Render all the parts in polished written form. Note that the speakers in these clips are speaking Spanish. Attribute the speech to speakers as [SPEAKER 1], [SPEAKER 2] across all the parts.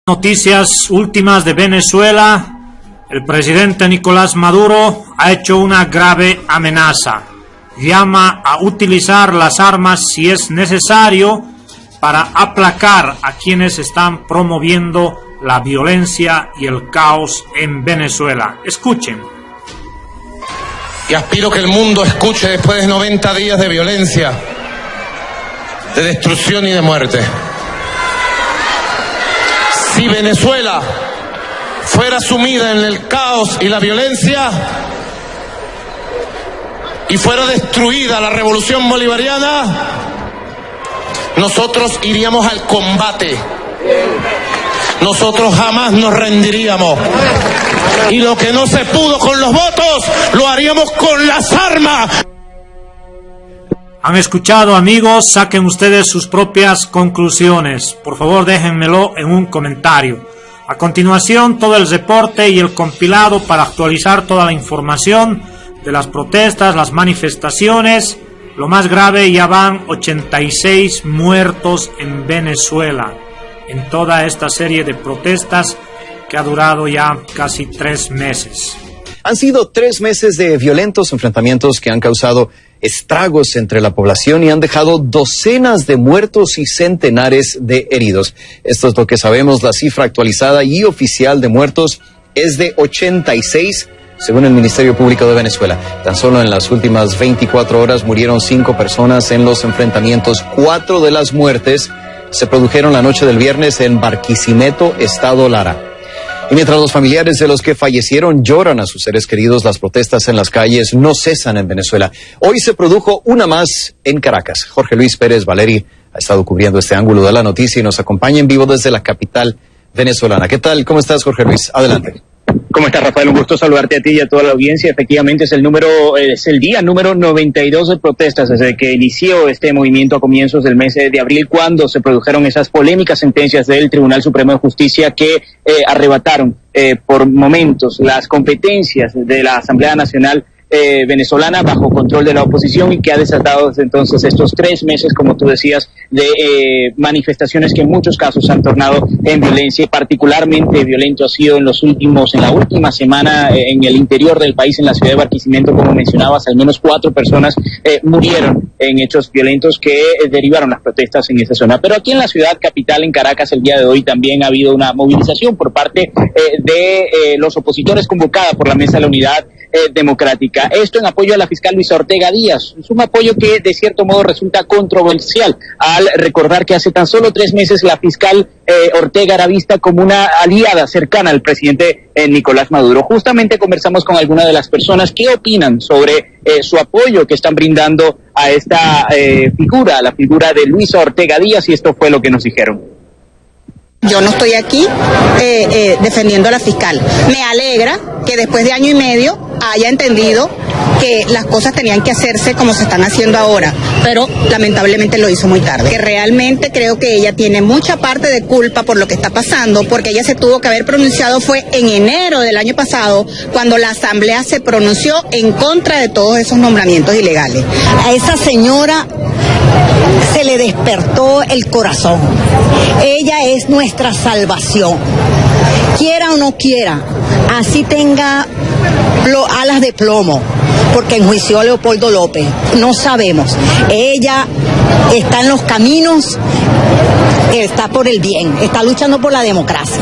[SPEAKER 1] Noticias últimas de Venezuela. El presidente Nicolás Maduro ha hecho una grave amenaza. Llama a utilizar las armas si es necesario para aplacar a quienes están promoviendo la violencia y el caos en Venezuela. Escuchen.
[SPEAKER 2] Y aspiro que el mundo escuche después de 90 días de violencia, de destrucción y de muerte. Si Venezuela fuera sumida en el caos y la violencia y fuera destruida la revolución bolivariana, nosotros iríamos al combate. Nosotros jamás nos rendiríamos. Y lo que no se pudo con los votos, lo haríamos con las armas.
[SPEAKER 1] Han escuchado, amigos, saquen ustedes sus propias conclusiones. Por favor, déjenmelo en un comentario. A continuación, todo el reporte y el compilado para actualizar toda la información de las protestas, las manifestaciones. Lo más grave, ya van 86 muertos en Venezuela en toda esta serie de protestas que ha durado ya casi 3 meses.
[SPEAKER 3] Han sido 3 meses de violentos enfrentamientos que han causado estragos entre la población y han dejado docenas de muertos y centenares de heridos. Esto es lo que sabemos. La cifra actualizada y oficial de muertos es de 86, según el Ministerio Público de Venezuela. Tan solo en las últimas 24 horas murieron 5 personas en los enfrentamientos. 4 de las muertes se produjeron la noche del viernes en Barquisimeto, estado Lara. Y mientras los familiares de los que fallecieron lloran a sus seres queridos, las protestas en las calles no cesan en Venezuela. Hoy se produjo una más en Caracas. Jorge Luis Pérez Valeri ha estado cubriendo este ángulo de la noticia y nos acompaña en vivo desde la capital venezolana. ¿Qué tal? ¿Cómo estás, Jorge Luis? Adelante.
[SPEAKER 4] ¿Cómo estás, Rafael? Un gusto saludarte a ti y a toda la audiencia. Efectivamente es el día número 92 de protestas desde que inició este movimiento a comienzos del mes de abril, cuando se produjeron esas polémicas sentencias del Tribunal Supremo de Justicia que arrebataron por momentos las competencias de la Asamblea Nacional venezolana bajo control de la oposición, y que ha desatado desde entonces estos 3 meses, como tú decías, de manifestaciones que en muchos casos han tornado en violencia, y particularmente violento ha sido en la última semana en el interior del país, en la ciudad de Barquisimeto, como mencionabas. Al menos 4 personas murieron en hechos violentos que derivaron las protestas en esa zona. Pero aquí en la ciudad capital, en Caracas, el día de hoy también ha habido una movilización por parte de los opositores convocada por la Mesa de la Unidad Democrática. Esto en apoyo a la fiscal Luisa Ortega Díaz. Es un apoyo que de cierto modo resulta controversial al recordar que hace tan solo 3 meses la fiscal Ortega era vista como una aliada cercana al presidente Nicolás Maduro. Justamente conversamos con algunas de las personas que opinan sobre su apoyo que están brindando a esta figura, a la figura de Luisa Ortega Díaz, y esto fue lo que nos dijeron.
[SPEAKER 5] Yo no estoy aquí defendiendo a la fiscal. Me alegra que después de 1 año y medio haya entendido que las cosas tenían que hacerse como se están haciendo ahora, pero lamentablemente lo hizo muy tarde. Que realmente creo que ella tiene mucha parte de culpa por lo que está pasando, porque ella se tuvo que haber pronunciado fue en enero del año pasado, cuando la Asamblea se pronunció en contra de todos esos nombramientos ilegales.
[SPEAKER 6] A esa señora se le despertó el corazón. Ella es nuestra salvación. Quiera o no quiera, así tenga alas de plomo, porque enjuició a Leopoldo López. No sabemos. Ella está en los caminos, está por el bien, está luchando por la democracia.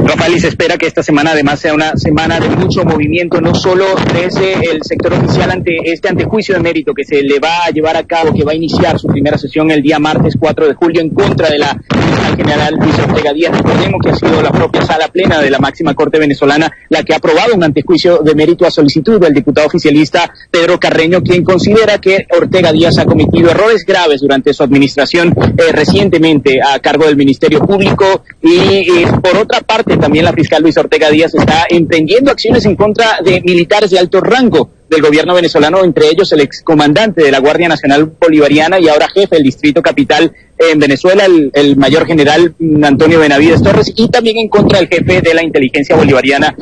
[SPEAKER 4] Rafael, y se espera que esta semana además sea una semana de mucho movimiento, no solo desde el sector oficial ante este antejuicio de mérito que se le va a llevar a cabo, que va a iniciar su primera sesión el día martes 4 de julio en contra de la fiscal general Luisa Ortega Díaz. Recordemos que ha sido la propia sala plena de la máxima corte venezolana la que ha aprobado un antejuicio de mérito a solicitud del diputado oficialista Pedro Carreño, quien considera que Ortega Díaz ha cometido errores graves durante su administración recientemente a cargo del Ministerio Público, y por otra parte parte, también la fiscal Luisa Ortega Díaz está emprendiendo acciones en contra de militares de alto rango del gobierno venezolano, entre ellos el excomandante de la Guardia Nacional Bolivariana y ahora jefe del Distrito Capital en Venezuela, el mayor general Antonio Benavides Torres, y también en contra del jefe de la inteligencia bolivariana,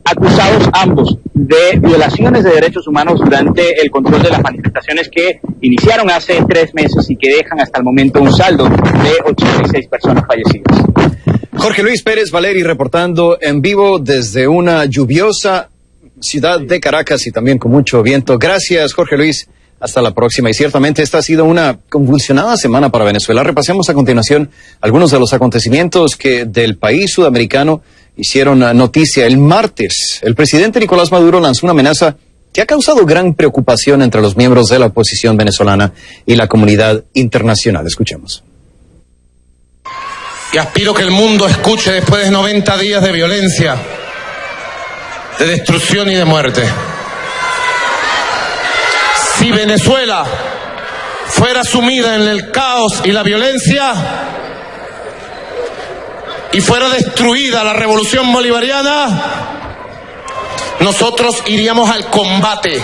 [SPEAKER 4] acusados ambos de violaciones de derechos humanos durante el control de las manifestaciones que iniciaron hace 3 meses y que dejan hasta el momento un saldo de 86 personas fallecidas.
[SPEAKER 3] Jorge Luis Pérez Valeri reportando en vivo desde una lluviosa ciudad de Caracas y también con mucho viento. Gracias, Jorge Luis. Hasta la próxima. Y ciertamente esta ha sido una convulsionada semana para Venezuela. Repasemos a continuación algunos de los acontecimientos que del país sudamericano hicieron noticia. El martes, el presidente Nicolás Maduro lanzó una amenaza que ha causado gran preocupación entre los miembros de la oposición venezolana y la comunidad internacional. Escuchemos.
[SPEAKER 2] Y aspiro que el mundo escuche después de 90 días de violencia, de destrucción y de muerte. Si Venezuela fuera sumida en el caos y la violencia y fuera destruida la revolución bolivariana, nosotros iríamos al combate.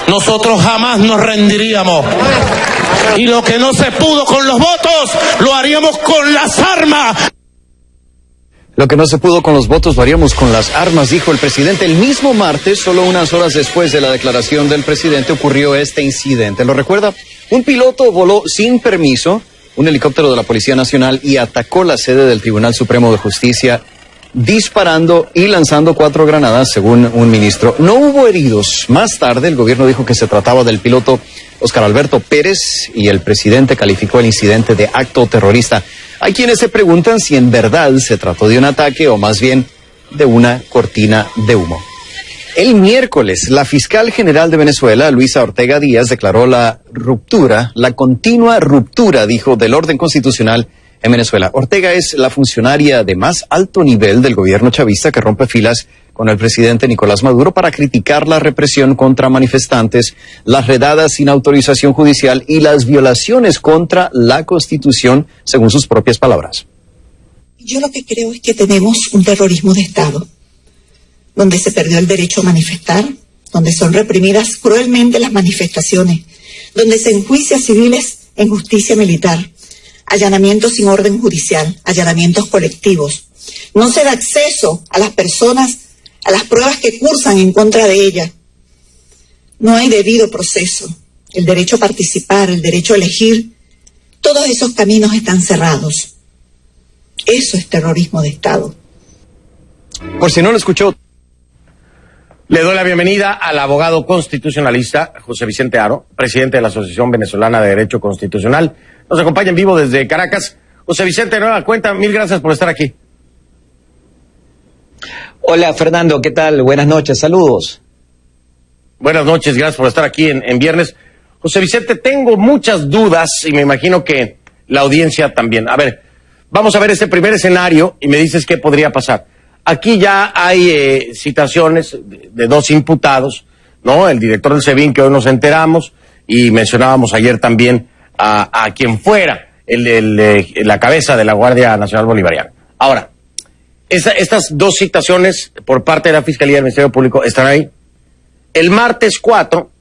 [SPEAKER 2] Nosotros jamás nos rendiríamos. Y lo que no se pudo con los votos, lo haríamos con las armas.
[SPEAKER 3] Lo que no se pudo con los votos lo haríamos con las armas, dijo el presidente. El mismo martes, solo unas horas después de la declaración del presidente, ocurrió este incidente. ¿Lo recuerda? Un piloto voló sin permiso un helicóptero de la Policía Nacional y atacó la sede del Tribunal Supremo de Justicia, disparando y lanzando 4 granadas, según un ministro. No hubo heridos. Más tarde, el gobierno dijo que se trataba del piloto Óscar Alberto Pérez y el presidente calificó el incidente de acto terrorista. Hay quienes se preguntan si en verdad se trató de un ataque o más bien de una cortina de humo. El miércoles, la fiscal general de Venezuela, Luisa Ortega Díaz, declaró la continua ruptura, dijo, del orden constitucional en Venezuela. Ortega es la funcionaria de más alto nivel del gobierno chavista que rompe filas con el presidente Nicolás Maduro para criticar la represión contra manifestantes, las redadas sin autorización judicial y las violaciones contra la Constitución, según sus propias palabras.
[SPEAKER 7] Yo lo que creo es que tenemos un terrorismo de Estado, donde se perdió el derecho a manifestar, donde son reprimidas cruelmente las manifestaciones, donde se enjuicia civiles en justicia militar, allanamientos sin orden judicial, allanamientos colectivos. No se da acceso a las personas a las pruebas que cursan en contra de ellas. No hay debido proceso. El derecho a participar, el derecho a elegir, todos esos caminos están cerrados. Eso es terrorismo de Estado.
[SPEAKER 3] Por si no lo escuchó.
[SPEAKER 2] Le doy la bienvenida al abogado constitucionalista José Vicente Haro, presidente de la Asociación Venezolana de Derecho Constitucional. Nos acompaña en vivo desde Caracas. José Vicente, nueva cuenta, mil gracias por estar aquí.
[SPEAKER 8] Hola Fernando, ¿qué tal? Buenas noches, saludos.
[SPEAKER 2] Buenas noches, gracias por estar aquí en viernes. José Vicente, tengo muchas dudas y me imagino que la audiencia también. A ver, vamos a ver este primer escenario y me dices qué podría pasar. Aquí ya hay citaciones de 2 imputados, ¿no? El director del SEBIN, que hoy nos enteramos, y mencionábamos ayer también a quien fuera la cabeza de la Guardia Nacional Bolivariana. Ahora, estas 2 citaciones por parte de la Fiscalía del Ministerio Público están ahí. El martes 4,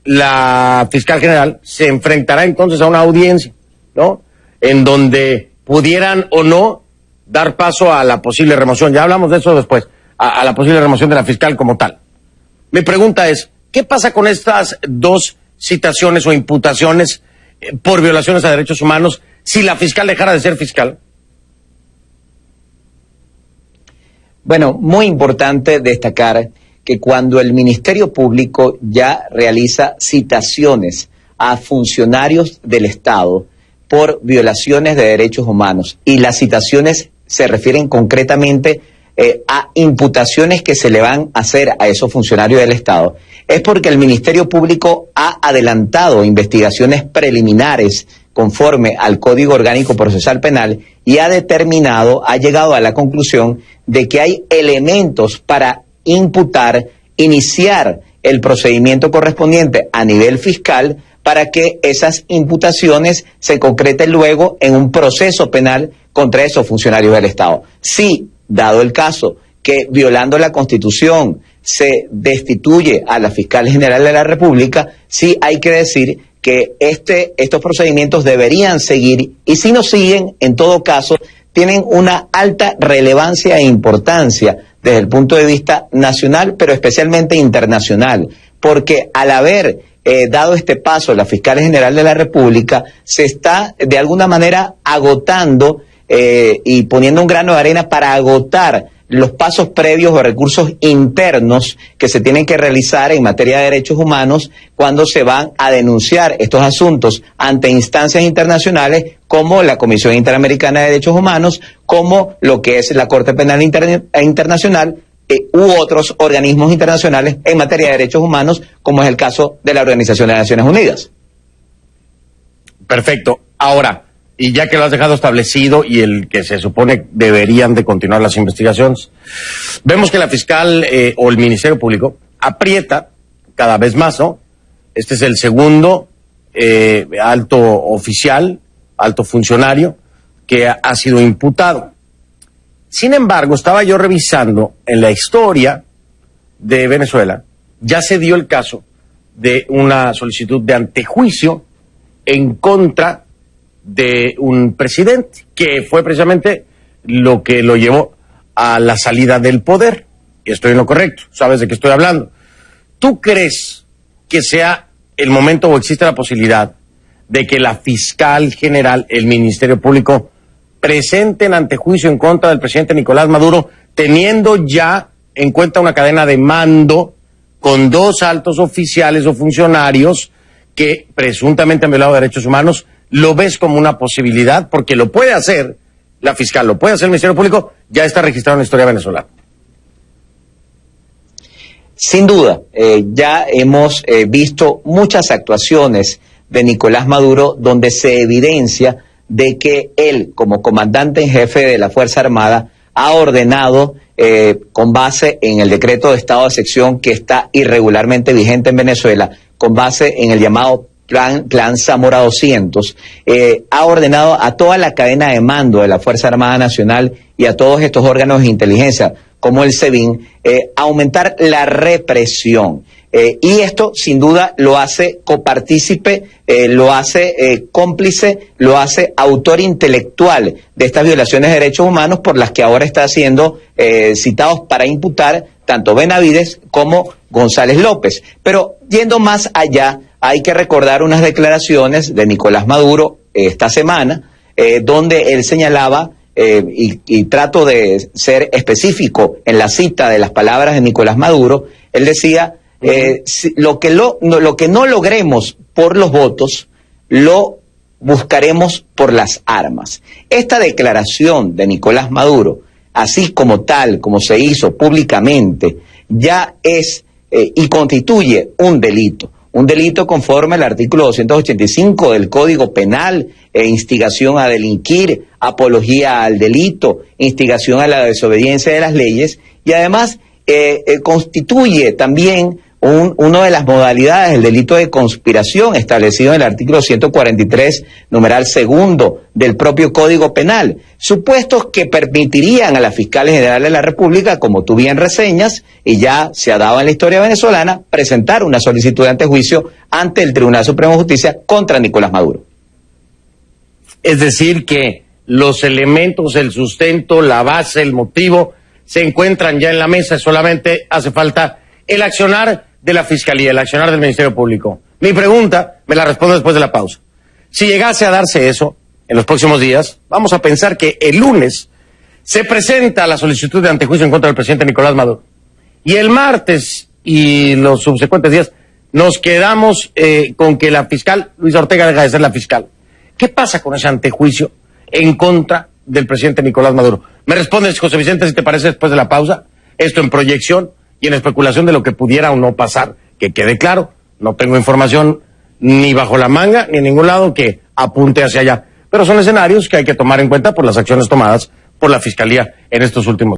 [SPEAKER 2] la fiscal general se enfrentará entonces a una audiencia, ¿no? En donde pudieran o no dar paso a la posible remoción. Ya hablamos de eso después, a la posible remoción de la fiscal como tal. Mi pregunta es, ¿qué pasa con estas 2 citaciones o imputaciones por violaciones a derechos humanos si la fiscal dejara de ser fiscal?
[SPEAKER 8] Bueno, muy importante destacar que cuando el Ministerio Público ya realiza citaciones a funcionarios del Estado por violaciones de derechos humanos, y las citaciones se refieren concretamente a imputaciones que se le van a hacer a esos funcionarios del Estado, es porque el Ministerio Público ha adelantado investigaciones preliminares conforme al Código Orgánico Procesal Penal y ha llegado a la conclusión de que hay elementos para iniciar el procedimiento correspondiente a nivel fiscal para que esas imputaciones se concreten luego en un proceso penal contra esos funcionarios del Estado. Si, dado el caso que violando la Constitución se destituye a la Fiscal General de la República, sí hay que decir que estos procedimientos deberían seguir, y si no siguen, en todo caso, tienen una alta relevancia e importancia desde el punto de vista nacional, pero especialmente internacional, porque al haber dado este paso la Fiscal General de la República, se está de alguna manera agotando y poniendo un grano de arena para agotar los pasos previos o recursos internos que se tienen que realizar en materia de derechos humanos cuando se van a denunciar estos asuntos ante instancias internacionales como la Comisión Interamericana de Derechos Humanos, como lo que es la Corte Penal Internacional u otros organismos internacionales en materia de derechos humanos, como es el caso de la Organización de las Naciones Unidas.
[SPEAKER 2] Perfecto. Ahora, y ya que lo has dejado establecido y el que se supone deberían de continuar las investigaciones, vemos que la fiscal o el Ministerio Público aprieta cada vez más, ¿no? Este es el segundo alto oficial, alto funcionario que ha sido imputado. Sin embargo, estaba yo revisando en la historia de Venezuela, ya se dio el caso de una solicitud de antejuicio en contra de un presidente, que fue precisamente lo que lo llevó a la salida del poder. Y estoy en lo correcto, sabes de qué estoy hablando. ¿Tú crees que sea el momento o existe la posibilidad de que la fiscal general, el Ministerio Público, presenten antejuicio en contra del presidente Nicolás Maduro, teniendo ya en cuenta una cadena de mando con 2 altos oficiales o funcionarios que presuntamente han violado derechos humanos? ¿Lo ves como una posibilidad? Porque lo puede hacer la fiscal, lo puede hacer el Ministerio Público, ya está registrado en la historia venezolana.
[SPEAKER 8] Sin duda, ya hemos visto muchas actuaciones de Nicolás Maduro donde se evidencia de que él, como comandante en jefe de la Fuerza Armada, ha ordenado, con base en el decreto de estado de excepción que está irregularmente vigente en Venezuela, con base en el llamado Plan Zamora 200, ha ordenado a toda la cadena de mando de la Fuerza Armada Nacional y a todos estos órganos de inteligencia, como el SEBIN, aumentar la represión. Y esto, sin duda, lo hace copartícipe, lo hace cómplice, lo hace autor intelectual de estas violaciones de derechos humanos por las que ahora está siendo citados para imputar tanto Benavides como González López. Pero yendo más allá, hay que recordar unas declaraciones de Nicolás Maduro esta semana, donde él señalaba, y trato de ser específico en la cita de las palabras de Nicolás Maduro, él decía, lo que no logremos por los votos, lo buscaremos por las armas. Esta declaración de Nicolás Maduro, así como tal, como se hizo públicamente, ya es y constituye un delito conforme al artículo 285 del Código Penal, instigación a delinquir, apología al delito, instigación a la desobediencia de las leyes, y además constituye también una de las modalidades del delito de conspiración establecido en el artículo 143, numeral segundo del propio Código Penal, supuestos que permitirían a la Fiscal General de la República, como tú bien reseñas, y ya se ha dado en la historia venezolana, presentar una solicitud de antejuicio ante el Tribunal Supremo de Justicia contra Nicolás Maduro.
[SPEAKER 2] Es decir, que los elementos, el sustento, la base, el motivo, se encuentran ya en la mesa, solamente hace falta el accionar de la Fiscalía, el accionar del Ministerio Público. Mi pregunta me la respondo después de la pausa. Si llegase a darse eso en los próximos días, vamos a pensar que el lunes se presenta la solicitud de antejuicio en contra del presidente Nicolás Maduro. Y el martes y los subsecuentes días nos quedamos con que la fiscal Luisa Ortega deja de ser la fiscal. ¿Qué pasa con ese antejuicio en contra del presidente Nicolás Maduro? ¿Me respondes, José Vicente, si te parece, después de la pausa? Esto en proyección y en especulación de lo que pudiera o no pasar. Que quede claro, no tengo información ni bajo la manga ni en ningún lado que apunte hacia allá. Pero son escenarios que hay que tomar en cuenta por las acciones tomadas por la Fiscalía en estos últimos